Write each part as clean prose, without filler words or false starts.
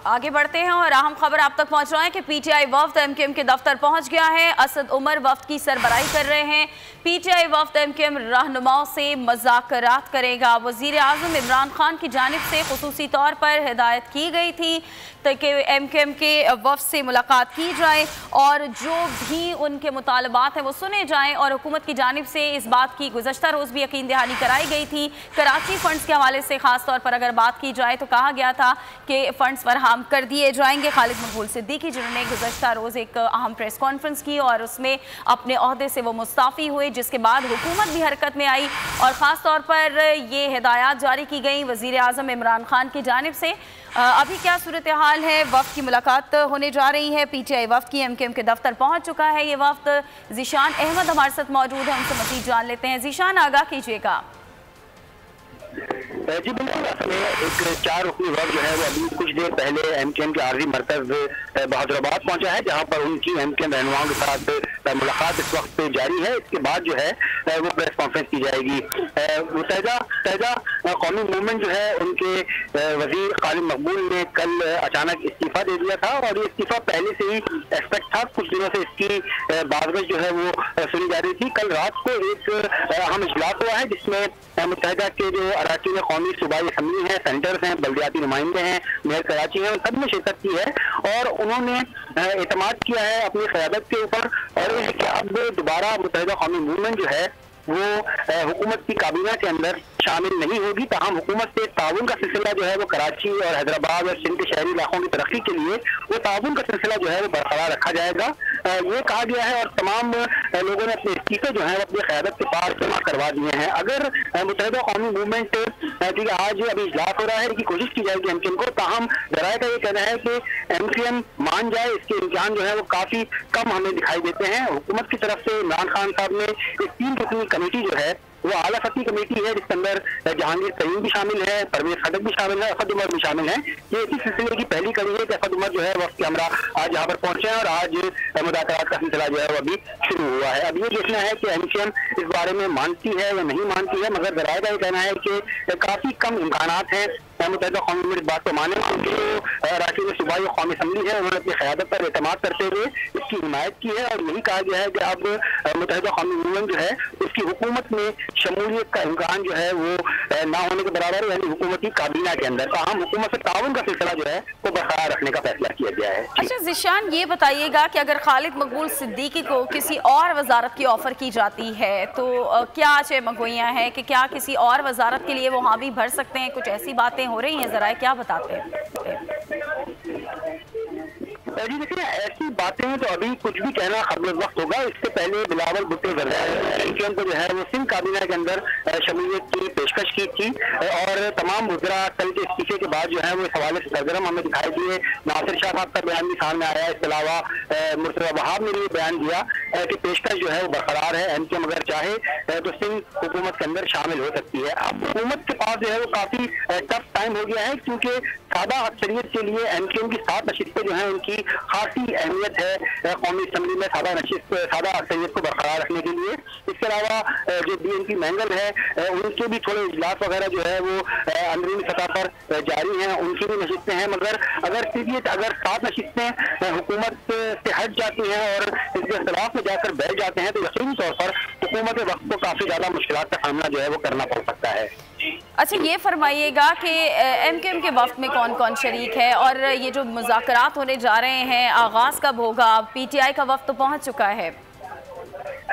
आगे बढ़ते हैं और अहम खबर आप तक पहुंच रहा है कि पीटीआई वफ्द एमकेएम के दफ्तर पहुंच गया है। असद उमर वफ्द की सरबराही कर रहे हैं। पीटीआई वफ्द एमकेएम रहनुमाओं से मुज़ाकरात करेगा। वज़ीर आज़म इमरान खान की जानिब से खुसूसी तौर पर हिदायत की गई थी ताकि एमकेएम के वफ्द से मुलाकात की जाए और जो भी उनके मुतालबात हैं वो सुने जाएँ। और हुकूमत की जानिब से इस बात की गुज़श्ता रोज़ भी यकीन दहानी कराई गई थी। कराची फ़ंड्स के हवाले से ख़ास तौर पर अगर बात की जाए तो कहा गया था कि फ़ंड्स फराहम कर दिए जाएंगे। खालिद मकबूल सिद्दीकी जिन्होंने गुज़श्ता रोज़ एक अहम प्रेस कॉन्फ्रेंस की और उसमें अपने ओहदे से वो मुस्ताफ़ी हुए, जिसके बाद हुकूमत भी हरकत में आई और ख़ास तौर पर ये हिदायत जारी की गई वज़ीर आज़म इमरान खान की जानिब से। अभी क्या सूरत हाल है? वफ़द की मुलाकात होने जा रही है। पीटीआई वफ़द की एमकेएम के दफ्तर पहुँच चुका है ये वफ़द। ज़ीशान अहमद हमारे साथ मौजूद है, उनसे मज़ीद जान लेते हैं। ज़ीशान, आगाह कीजिएगा। जी बिल्कुल, असल में एक 4 रुकनी वफ़द जो है वो अभी कुछ देर पहले एमकेएम के आर्जी मरकज़ बहादुराबाद पहुंचा है, जहां पर उनकी एमकेएम रहनुमाओं के साथ मुलाकात इस वक्त जारी है। इसके बाद जो है वो प्रेस कॉन्फ्रेंस की जाएगी। मुत्तहिदा कौमी मूवमेंट जो है उनके वज़ीर खालिद मकबूल ने कल अचानक इस्तीफ़ा दे दिया था और ये इस्तीफ़ा पहले से ही एक्सपेक्ट था। कुछ दिनों से इसकी बाज़गश जो है वो सुनी जा रही थी। कल रात को एक अहम इजलास हुआ है जिसमें मुत्तहिदा के जो अराकीन कौमी सूबाई असम्बली हैं, सेनेटर्स हैं, बल्दियाती नुमाइंदे हैं, मेयर कराची हैं, उन सब ने शिरकत की है और उन्होंने एतमाद किया है अपनी क़यादत के ऊपर और कि अब दोबारा मुत्तहिदा कौमी मूवमेंट जो है वो हुकूमत की काबीना के अंदर शामिल नहीं होगी। तमाम हुकूमत से ताउन का सिलसिला जो है वो कराची और हैदराबाद और सिंध के शहरी इलाकों की तरक्की के लिए वो ताउन का सिलसिला जो है वो बरकरार रखा जाएगा, ये कहा गया है। और तमाम लोगों ने अपने इस्तीफे जो है वो अपनी क़यादत के पास जमा करवा दिए हैं। अगर मुत्तहिदा कौमी मूवमेंट आज अभी इजलास हो रहा है कि कोशिश की जाएगी एमकेएम को, ताहम जराये का ये कहना है कि एमकेएम मान जाए, इसके इम्कान जो है वो काफ़ी कम हमें दिखाई देते हैं। हुकूमत की तरफ से इमरान खान साहब ने एक 3 रुकनी कमेटी जो है वो आला सतही कमेटी है जिसके अंदर जहांगीर तरीन भी शामिल है, परवेज खटक भी शामिल है, असद उमर भी शामिल है। ये इसी सिलसिले की पहली कड़ी है कि असद उमर जो है वक्त के हमरा आज यहाँ पर पहुंचे हैं और आज मुज़ाकरात का सिलसिला जो है वो अभी शुरू हुआ है। अब ये देखना है कि एमकेएम इस बारे में मानती है या नहीं मानती है, मगर जराये का ये कहना है कि काफ़ी कम इम्कानात हैं मुत्तहिदा कौमी मूवमेंट इस बात को माने। उनके अराकीन सूबाई कौमी असम्बली है, उन्होंने अपनी क़यादत पर एतमाद करते हुए इसकी हिमायत की है और यही कहा गया है कि अब मुत्तहिदा कौमी मूवमेंट जो है उसकी हुकूमत में शमूलियत का इम्कान जो है वो ना होने के बराबर है, यानी हुकूमती काबीना के अंदर ताहम हुकूमत से ताउन का सिलसिला जो है वो बरकरार रखने का फैसला किया गया है। अच्छा ज़ीशान, ये बताइएगा कि अगर खालिद मकबूल सिद्दीकी को किसी और वजारत की ऑफ़र की जाती है तो क्या चमगोइयाँ हैं कि क्या किसी और वजारत के लिए वो हाँ भी भर सकते हैं? कुछ ऐसी बातें हो रही हैं, ज़रा क्या बताते हैं? जी देखिए, ऐसी बातें तो अभी कुछ भी कहना क़ब्ल वक्त होगा। इससे पहले बिलावल भुट्टो एमकेएम को जो है वो सिंध काबीना के अंदर शमूलियत की पेशकश की थी और तमाम मुजरा कल के इस्तीफे के बाद जो है वो इस हवाले से सरगर्म हमें दिखाई दिए। नासिर शाह साहब का बयान भी सामने आया। इसके अलावा मुर्तज़ा वहाब ने भी बयान दिया कि पेशकश जो है वो बरकरार है, एमकेएम अगर चाहे तो सिंध हुकूमत के अंदर शामिल हो सकती है। अब हुकूमत के पास जो है वो काफ़ी टफ टाइम हो गया है क्योंकि सादा अक्सरियत के लिए एमकेएम की 7 नशिस्तें जो हैं उनकी खासी अहमियत है कौमी असम्बली में सादा अक्सरियत को बरकरार रखने के लिए। इसके अलावा जो बीएनपी मैंगल है उनके भी थोड़े इजलास वगैरह जो है वो अंदरूनी सतह पर जारी हैं, उनकी भी नशिस्तें हैं। मगर अगर 7 नशिस्तें हुकूमत से हट जाती हैं और इसके खिलाफ में जाकर बैठ जाते हैं तो यकीनी तौर पर हुकूमत वक्त को काफ़ी ज़्यादा मुश्किलात का सामना जो है वो करना पड़ सकता है। अच्छा, ये फरमाइएगा कि एमकेएम के वक्त में कौन कौन शरीक है और ये जो मुज़ाकरात होने जा रहे हैं आगाज़ कब होगा? पीटीआई का वक्त तो पहुंच चुका है।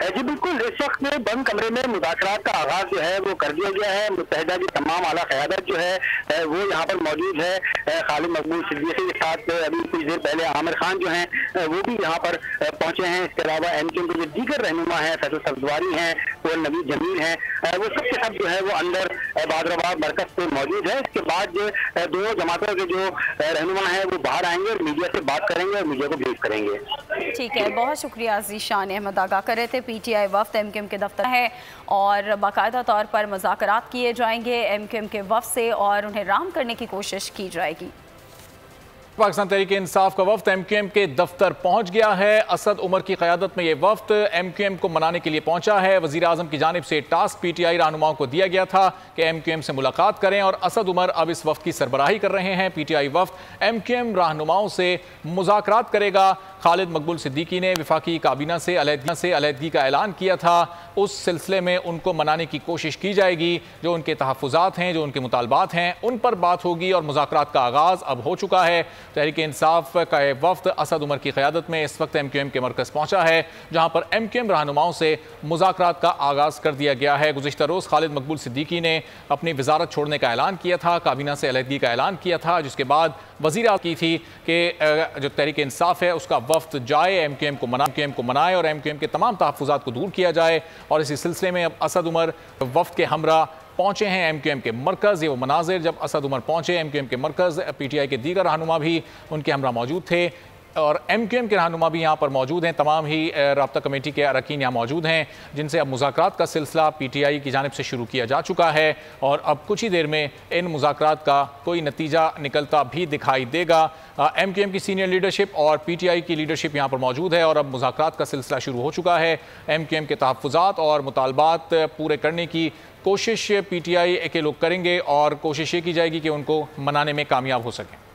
जी बिल्कुल, इस वक्त में बंद कमरे में मुज़ाकरात का आगाज़ जो है वो कर दिया गया है। मुत्तहिदा की तमाम आला क़यादत जो है वो यहाँ पर मौजूद है। खालिद मकबूल सिद्दीकी के साथ अभी कुछ देर पहले आमिर खान जो हैं वो भी यहाँ पर पहुँचे हैं। इसके अलावा एमकेएम के जो दीगर रहनुमा हैं, फैसल सब्ज़वारी हैं और नवीद जमील हैं, वो सब के सब जो है वो अंदर बहादुराबाद मरकज़ पे मौजूद है। इसके बाद दोनों जमातों के जो रहनुमा हैं वो बाहर आएंगे और मीडिया से बात करेंगे और मीडिया को ब्रीफ करेंगे। ठीक है, बहुत शुक्रिया। ज़ीशान अहमद आगाह कर रहे थे। पीटीआई वफ्द एमकेएम के दफ्तर है और बाकायदा तौर पर मुज़ाकरात किए जाएंगे एमकेएम के वफ्द से और उन्हें राम करने की कोशिश की जाएगी। पाकिस्तान तहरीक इंसाफ का वफ्द एमक्यूएम के दफ्तर पहुंच गया है। असद उमर की क़यादत में यह वफ्द एमक्यूएम को मनाने के लिए पहुंचा है। वज़ीर आज़म की जानिब से टास्क पीटीआई रहनुमाओं को दिया गया था कि एमक्यूएम से मुलाकात करें और असद उमर अब इस वफ्द की सरबराही कर रहे हैं। पीटीआई वफ्द एमक्यूएम रहनुमाओं से मुज़ाकरात करेगा। खालिद मकबूल सिद्दीकी ने वफाकी काबीना से अलहदगी का ऐलान किया था। उस सिलसिले में उनको मनाने की कोशिश की जाएगी। जो उनके तहफ़्फ़ुज़ात हैं, जो उनके मुतालबात हैं, उन पर बात होगी और मुज़ाकरात का आगाज़ अब हो चुका है। तहरीक इंसाफ का वफ्द असद उमर की क़यादत में इस वक्त एमक्यूएम के मरकज़ पहुंचा है, जहां पर एमक्यूएम रहनुमाओं से मुज़ाकरात का आगाज़ कर दिया गया है। गुज़िश्ता रोज़ खालिद मकबूल सिद्दीकी ने अपनी वजारत छोड़ने का ऐलान किया था, काबीना से अलहदगी का ऐलान किया था, जिसके बाद वज़ीर आज़म की थी कि जो तहरीक इंसाफ है उसका वफ्द जाए, एमक्यूएम को मनाए और एमक्यूएम के तमाम तहफ़्फ़ुज़ात को दूर किया जाए। और इसी सिलसिले में अब असद उमर वफ्द के हमरा पहुंचे हैं एमक्यूएम के मरकज़। ये वो मनाजिर जब असद उमर पहुंचे एमक्यूएम के मरकज़, पीटीआई के दीगर रहनुमा भी उनके हमरा मौजूद थे और एमक्यूएम के रहनुमा भी यहाँ पर मौजूद हैं। तमाम ही राब्ता कमेटी के अरकान यहाँ मौजूद हैं, जिनसे अब मुज़ाकरात का सिलसिला पीटीआई की जानिब से शुरू किया जा चुका है और अब कुछ ही देर में इन मुज़ाकरात का कोई नतीजा निकलता भी दिखाई देगा। एमक्यूएम की सीनियर लीडरशिप और पीटीआई की लीडरशिप यहाँ पर मौजूद है और अब मुज़ाकरात का सिलसिला शुरू हो चुका है। एमक्यूएम के तहफ़्फ़ुज़ात और मुतालबात पूरे करने की कोशिश पीटीआई के लोग करेंगे और कोशिश ये की जाएगी कि उनको मनाने में कामयाब हो सकें।